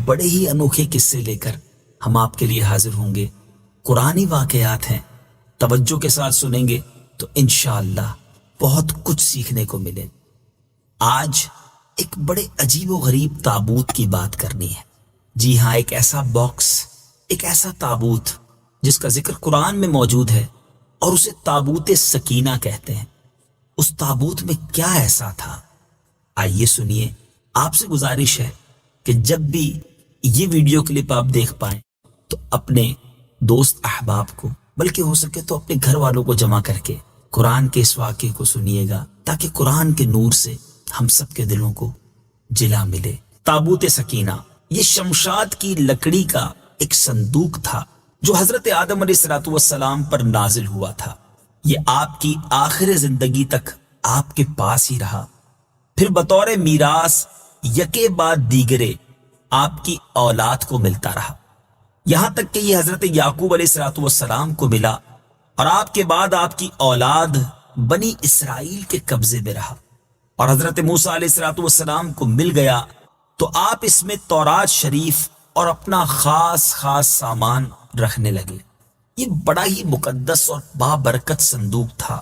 بڑے ہی انوکھے قصے لے کر ہم آپ کے لیے حاضر ہوں گے۔ قرآنی واقعات ہیں، توجہ کے ساتھ سنیں گے تو انشاءاللہ بہت کچھ سیکھنے کو ملے۔ آج ایک بڑے عجیب و غریب تابوت کی بات کرنی ہے۔ جی ہاں، ایک ایسا باکس، ایک ایسا تابوت جس کا ذکر قرآن میں موجود ہے اور اسے تابوت سکینہ کہتے ہیں۔ اس تابوت میں کیا ایسا تھا؟ آئیے سنیے۔ آپ سے گزارش ہے کہ جب بھی یہ ویڈیو کلپ آپ دیکھ پائیں تو اپنے دوست احباب کو، بلکہ ہو سکے تو اپنے گھر والوں کو جمع کر کے قرآن کے اس واقعے کو سنیے گا، تاکہ قرآن کے نور سے ہم سب کے دلوں کو جلا ملے۔ تابوت سکینہ یہ شمشاد کی لکڑی کا ایک صندوق تھا جو حضرت آدم علیہ السلام پر نازل ہوا تھا۔ یہ آپ کی آخر زندگی تک آپ کے پاس ہی رہا، پھر بطور میراث یکے بعد دیگرے آپ کی اولاد کو ملتا رہا، یہاں تک کہ یہ حضرت یعقوب علیہ السلام کو ملا، اور آپ کے بعد آپ کی اولاد بنی اسرائیل کے قبضے میں رہا، اور حضرت موسیٰ علیہ السلام کو مل گیا تو آپ اس میں تورات شریف اور اپنا خاص سامان رکھنے لگے۔ یہ بڑا ہی مقدس اور بابرکت صندوق تھا۔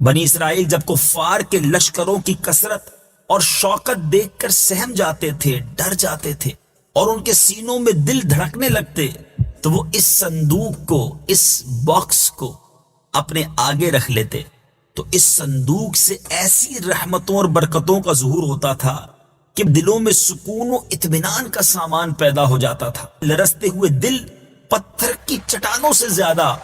بنی اسرائیل جب کفار کے لشکروں کی کثرت اور شوکت دیکھ کر سہم جاتے تھے، ڈر جاتے تھے، اور ان کے سینوں میں دل دھڑکنے لگتے، تو وہ اس صندوق کو، اس باکس کو اپنے آگے رکھ لیتے، تو اس صندوق سے ایسی رحمتوں اور برکتوں کا ظہور ہوتا تھا کہ دلوں میں سکون و اطمینان کا سامان پیدا ہو جاتا تھا۔ لرزتے ہوئے دل پتھر کی چٹانوں سے زیادہ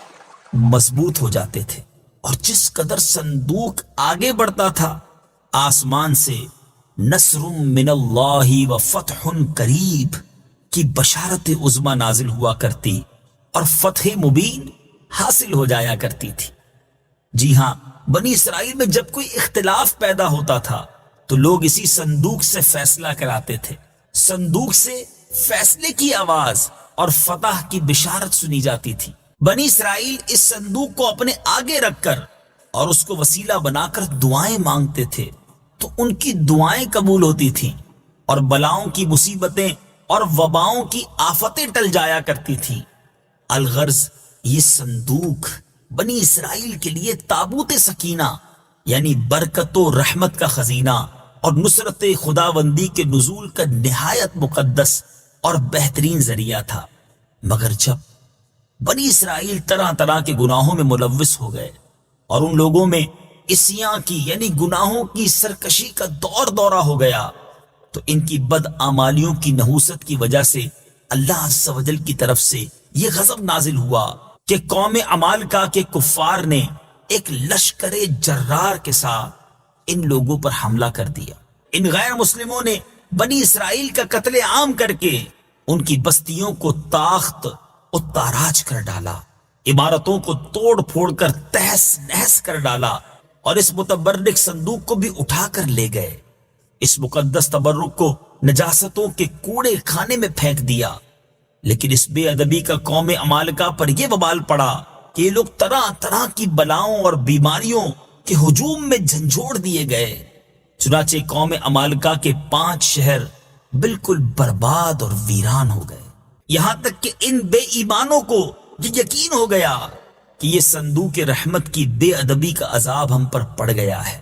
مضبوط ہو جاتے تھے، اور جس قدر صندوق آگے بڑھتا تھا، آسمان سے نصر من اللہ و فتح قریب کی بشارت عظمی نازل ہوا کرتی اور فتح مبین حاصل ہو جایا کرتی تھی۔ جی ہاں، بنی اسرائیل میں جب کوئی اختلاف پیدا ہوتا تھا تو لوگ اسی صندوق سے فیصلہ کراتے تھے۔ صندوق سے فیصلے کی آواز اور فتح کی بشارت سنی جاتی تھی۔ بنی اسرائیل اس صندوق کو اپنے آگے رکھ کر اور اس کو وسیلہ بنا کر دعائیں مانگتے تھے، تو ان کی دعائیں قبول ہوتی تھیں، اور بلاؤں کی مصیبتیں اور وباؤں کی آفتیں ٹل جایا کرتی تھیں۔ الغرض یہ صندوق بنی اسرائیل کے لیے تابوت سکینہ، یعنی برکت و رحمت کا خزینہ اور نصرت خداوندی کے نزول کا نہایت مقدس اور بہترین ذریعہ تھا۔ مگر جب بنی اسرائیل طرح طرح کے گناہوں میں ملوث ہو گئے اور ان لوگوں میں عصیاں کی، یعنی گناہوں کی سرکشی کا دورہ ہو گیا، تو ان کی بدعمالیوں کی نحوست کی وجہ سے اللہ عز و جل کی طرف سے یہ غضب نازل ہوا کہ قوم عمالقہ کے کفار نے ایک لشکر جرار کے ساتھ ان لوگوں پر حملہ کر دیا۔ ان غیر مسلموں نے بنی اسرائیل کا قتل عام کر کے ان کی بستیوں کو تاخت و تاراج کر ڈالا، عمارتوں کو توڑ پھوڑ کر تہس نہس کر ڈالا، اور اس متبرک صندوق کو بھی اٹھا کر لے گئے۔ اس مقدس تبرک کو نجاستوں کے کوڑے خانے میں پھینک دیا۔ لیکن اس بے ادبی کا قوم عمالقہ پر یہ وبال پڑا کہ یہ لوگ طرح طرح کی بلاؤں اور بیماریوں کے ہجوم میں جھنجھوڑ دیے گئے۔ چنانچہ قوم عمالقہ کے 5 شہر بالکل برباد اور ویران ہو گئے، یہاں تک کہ ان بے ایمانوں کو یہ یقین ہو گیا کہ یہ صندوق رحمت کی بے ادبی کا عذاب ہم پر پڑ گیا ہے۔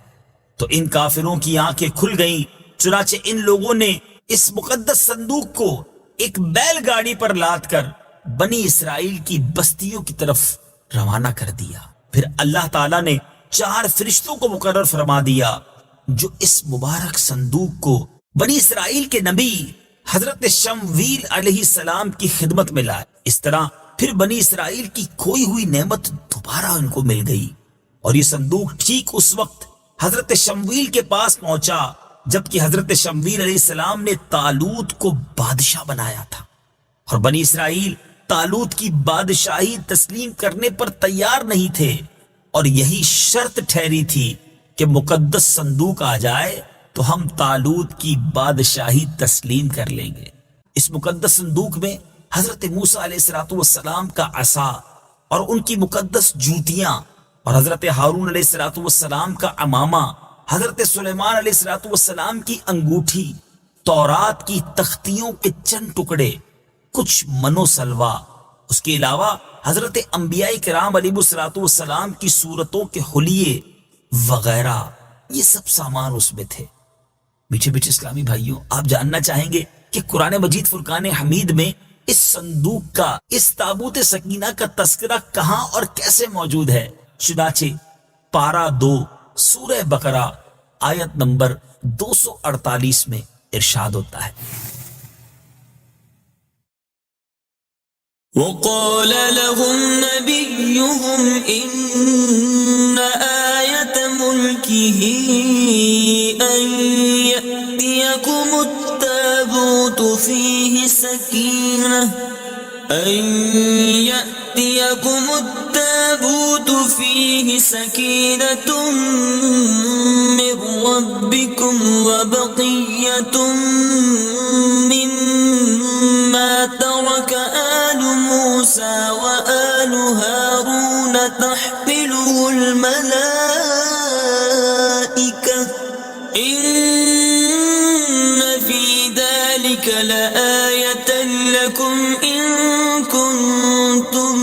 تو ان کافروں کی آنکھیں کھل گئیں، چنانچہ ان لوگوں نے اس مقدس صندوق کو ایک بیل گاڑی پر لاد کر بنی اسرائیل کی بستیوں کی طرف روانہ کر دیا۔ پھر اللہ تعالیٰ نے 4 فرشتوں کو مقرر فرما دیا جو اس مبارک صندوق کو بنی اسرائیل کے نبی حضرت شمویل علیہ السلام کی خدمت میں لائے۔ اس طرح پھر بنی اسرائیل کی کھوئی ہوئی نعمت دوبارہ ان کو مل گئی، اور یہ صندوق ٹھیک اس وقت حضرت شمویل کے پاس پہنچا جبکہ حضرت شمویل علیہ السلام نے طالوت کو بادشاہ بنایا تھا، اور بنی اسرائیل طالوت کی بادشاہی تسلیم کرنے پر تیار نہیں تھے، اور یہی شرط ٹھہری تھی کہ مقدس صندوق آ جائے تو ہم طالوت کی بادشاہی تسلیم کر لیں گے۔ اس مقدس صندوق میں حضرت موسیٰ علیہ السلام کا عصا اور ان کی مقدس جوتیاں، اور حضرت ہارون علیہ السلام کا عمامہ، حضرت سلیمان علیہ السلام کی انگوٹھی، تورات کی تختیوں کے چند ٹکڑے، کچھ منو سلوا، اس کے علاوہ حضرت انبیاء کرام علیہ الصلوۃ والسلام کی صورتوں کے حلیے وغیرہ، یہ سب سامان اس میں تھے۔ میٹھے میٹھے اسلامی بھائیوں، آپ جاننا چاہیں گے کہ قرآن مجید فرقان حمید میں اس صندوق کا، اس تابوت سکینہ کا تذکرہ کہاں اور کیسے موجود ہے؟ چنانچہ پارہ 2 سورہ بقرہ آیت نمبر 248 میں ارشاد ہوتا ہے، وقال لهم نبيهم إن آية ملكه أن يأتيكم التابوت فيه سكينة من ربكم وبقية مما ترك آل موسى وآل هارون تحمله الملائكة إن في ذلك لآية لكم إن كنتم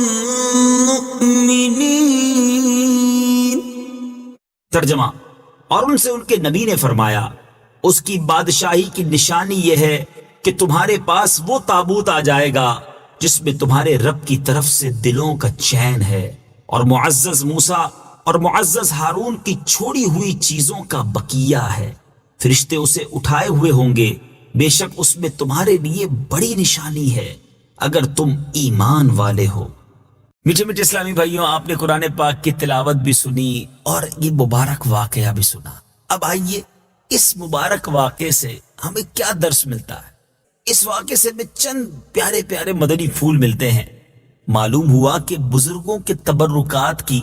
مؤمنين۔ ترجمہ، اور ان سے ان کے نبی نے فرمایا، اس کی بادشاہی کی نشانی یہ ہے کہ تمہارے پاس وہ تابوت آ جائے گا جس میں تمہارے رب کی طرف سے دلوں کا چین ہے، اور معزز موسیٰ اور معزز ہارون کی چھوڑی ہوئی چیزوں کا بقیہ ہے۔ فرشتے اسے اٹھائے ہوئے ہوں گے، بے شک اس میں تمہارے لیے بڑی نشانی ہے اگر تم ایمان والے ہو۔ میٹھے میٹھے اسلامی بھائیوں، آپ نے قرآن پاک کی تلاوت بھی سنی اور یہ مبارک واقعہ بھی سنا۔ اب آئیے اس مبارک واقعے سے ہمیں کیا درس ملتا ہے؟ اس واقعے سے ہمیں چند پیارے پیارے مدنی پھول ملتے ہیں۔ معلوم ہوا کہ بزرگوں کے تبرکات کی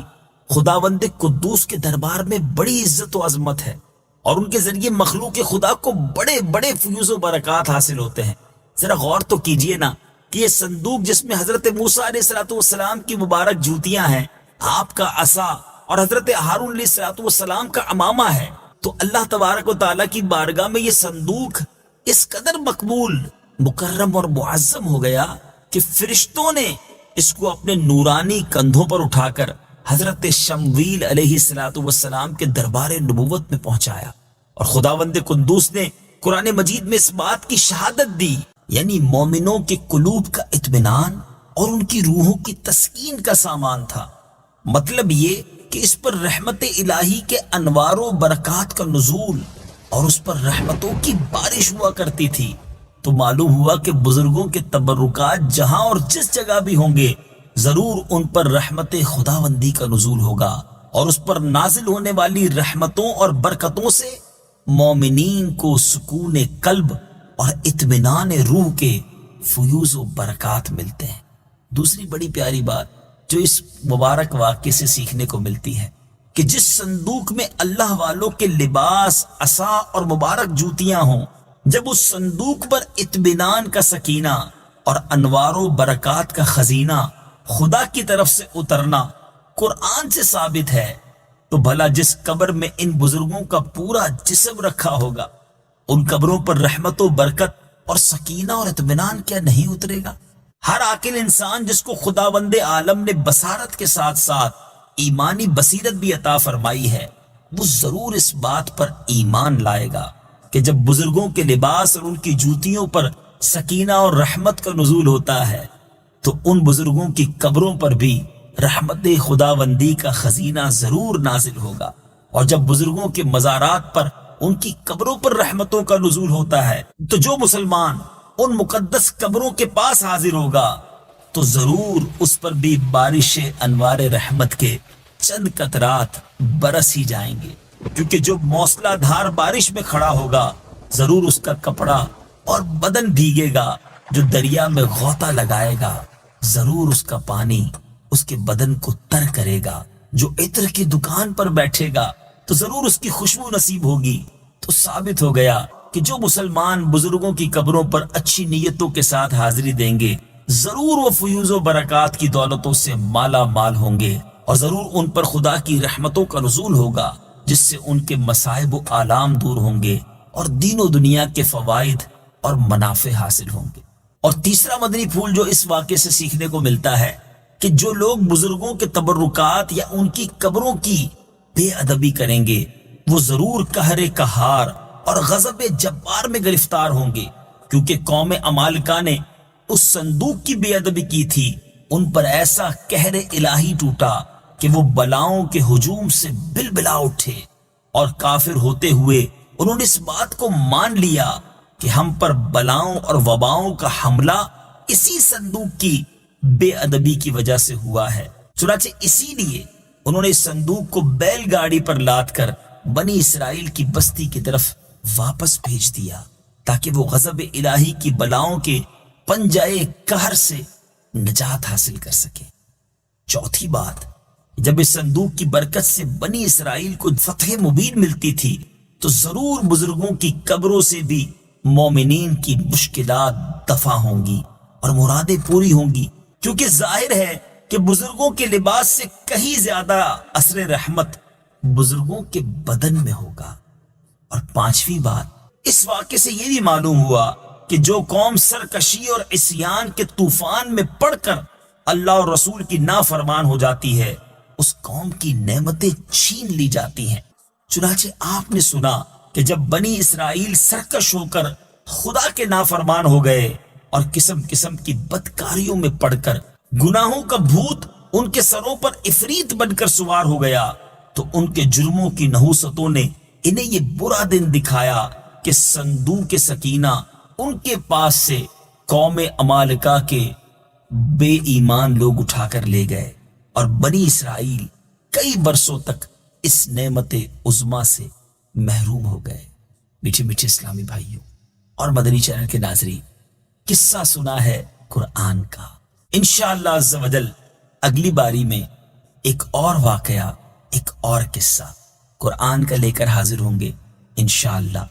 خداوند قدوس کے دربار میں بڑی عزت و عظمت ہے، اور ان کے ذریعے مخلوق خدا کو بڑے بڑے فیوز و برکات حاصل ہوتے ہیں۔ ذرا غور تو کیجئے نا کہ یہ صندوق جس میں حضرت موسیٰ علیہ السلام کی مبارک جوتیاں ہیں، آپ کا عصا اور حضرت ہارون علیہ السلام کا عمامہ ہے، تو اللہ تبارک و تعالیٰ کی بارگاہ میں یہ صندوق اس قدر مقبول، مکرم اور معظم ہو گیا کہ فرشتوں نے اس کو اپنے نورانی کندھوں پر اٹھا کر حضرت شمویل علیہ السلام کے دربار نبوت میں پہنچایا، اور خداوند قدوس نے قرآن مجید میں اس بات کی شہادت دی، یعنی مومنوں کے قلوب کا اطمینان اور ان کی روحوں کی تسکین کا سامان تھا۔ مطلب یہ کہ اس پر رحمت الہی کے انوار و برکات کا نزول اور اس پر رحمتوں کی بارش ہوا کرتی تھی۔ تو معلوم ہوا کہ بزرگوں کے تبرکات جہاں اور جس جگہ بھی ہوں گے، ضرور ان پر رحمت خداوندی کا نزول ہوگا، اور اس پر نازل ہونے والی رحمتوں اور برکتوں سے مومنین کو سکون قلب اور اطمینان روح کے فیوز و برکات ملتے ہیں۔ دوسری بڑی پیاری بات جو اس مبارک واقعے سے سیکھنے کو ملتی ہے کہ جس صندوق میں اللہ والوں کے لباس، عصا اور مبارک جوتیاں ہوں، جب اس صندوق پر اطمینان کا سکینہ اور انوار و برکات کا خزینہ خدا کی طرف سے اترنا قرآن سے ثابت ہے، تو بھلا جس قبر میں ان بزرگوں کا پورا جسم رکھا ہوگا، ان قبروں پر رحمت و برکت اور سکینہ اور اطمینان کیا نہیں اترے گا؟ ہر عاقل انسان جس کو خداوند عالم نے بصارت کے ساتھ ساتھ ایمانی بصیرت بھی عطا فرمائی ہے، وہ ضرور اس بات پر ایمان لائے گا کہ جب بزرگوں کے لباس اور ان کی جوتیوں پر سکینہ اور رحمت کا نزول ہوتا ہے، تو ان بزرگوں کی قبروں پر بھی رحمت خداوندی کا خزینہ ضرور نازل ہوگا۔ اور جب بزرگوں کے مزارات پر، ان کی قبروں پر رحمتوں کا نزول ہوتا ہے، تو جو مسلمان ان مقدس قبروں کے پاس حاضر ہوگا تو ضرور اس پر بھی بارش انوار رحمت کے چند قطرات برس ہی جائیں گے، کیونکہ جو موسلا دھار بارش میں کھڑا ہوگا ضرور اس کا کپڑا اور بدن بھیگے گا، جو دریا میں غوطہ لگائے گا ضرور اس کا پانی اس کے بدن کو تر کرے گا، جو عطر کی دکان پر بیٹھے گا تو ضرور اس کی خوشبو نصیب ہوگی۔ تو ثابت ہو گیا کہ جو مسلمان بزرگوں کی قبروں پر اچھی نیتوں کے ساتھ حاضری دیں گے، ضرور وہ فیوز و برکات کی دولتوں سے مالا مال ہوں گے، اور ضرور ان پر خدا کی رحمتوں کا نزول ہوگا، جس سے ان کے مصائب و آلام دور ہوں گے، اور دین و دنیا کے فوائد اور منافع حاصل ہوں گے۔ اور تیسرا مدنی پھول جو اس واقعے سے سیکھنے کو ملتا ہے کہ جو لوگ بزرگوں کے تبرکات یا ان کی قبروں کی بے ادبی کریں گے وہ ضرور قہر قہار اور غضب جبار میں گرفتار ہوں گے، کیونکہ قوم عمالقہ نے اس صندوق کی بے ادبی کی تھی۔ ان پر ایسا قہر الہی ٹوٹا کہ وہ بلاؤں کے ہجوم سے بلبلا اٹھے، اور کافر ہوتے ہوئے انہوں نے اس بات کو مان لیا کہ ہم پر بلاؤں اور وباؤں کا حملہ اسی صندوق کی بے ادبی کی وجہ سے ہوا ہے۔ چنانچہ اسی لیے انہوں نے اس صندوق کو بیل گاڑی پر لاد کر بنی اسرائیل کی بستی کی طرف واپس بھیج دیا تاکہ وہ غضب الہی کی بلاؤں کے پنجائے قہر سے نجات حاصل کر سکے۔ چوتھی بات، جب اس صندوق کی برکت سے بنی اسرائیل کو فتح مبین ملتی تھی تو ضرور بزرگوں کی قبروں سے بھی مومنین کی مشکلات دفع ہوں گی اور مرادیں پوری ہوں گی، کیونکہ ظاہر ہے کہ بزرگوں کے لباس سے کہیں زیادہ اثر رحمت بزرگوں کے بدن میں ہوگا۔ اور پانچویں بات، اس واقعے سے یہ بھی معلوم ہوا کہ جو قوم سرکشی اور عصیان کے طوفان میں پڑ کر اللہ اور رسول کی نافرمان ہو جاتی ہے اس قوم کی نعمتیں چھین لی جاتی ہیں۔ چنانچہ آپ نے سنا کہ جب بنی اسرائیل سرکش ہو کر خدا کے نافرمان ہو گئے اور قسم قسم کی بدکاریوں میں پڑ کر گناہوں کا بھوت ان کے سروں پر عفریت بن کر سوار ہو گیا تو ان کے جرموں کی نحوستوں نے انہیں یہ برا دن دکھایا کہ صندوق سکینہ ان کے پاس سے قوم عمالقہ کے بے ایمان لوگ اٹھا کر لے گئے، اور بنی اسرائیل کئی برسوں تک اس نعمت عظما سے محروم ہو گئے۔ میٹھے میٹھے اسلامی بھائیوں اور مدنی چینل کے ناظرین، قصہ سنا ہے قرآن کا۔ انشاءاللہ عز و جل اگلی باری میں ایک اور واقعہ، ایک اور قصہ قرآن کا لے کر حاضر ہوں گے انشاءاللہ۔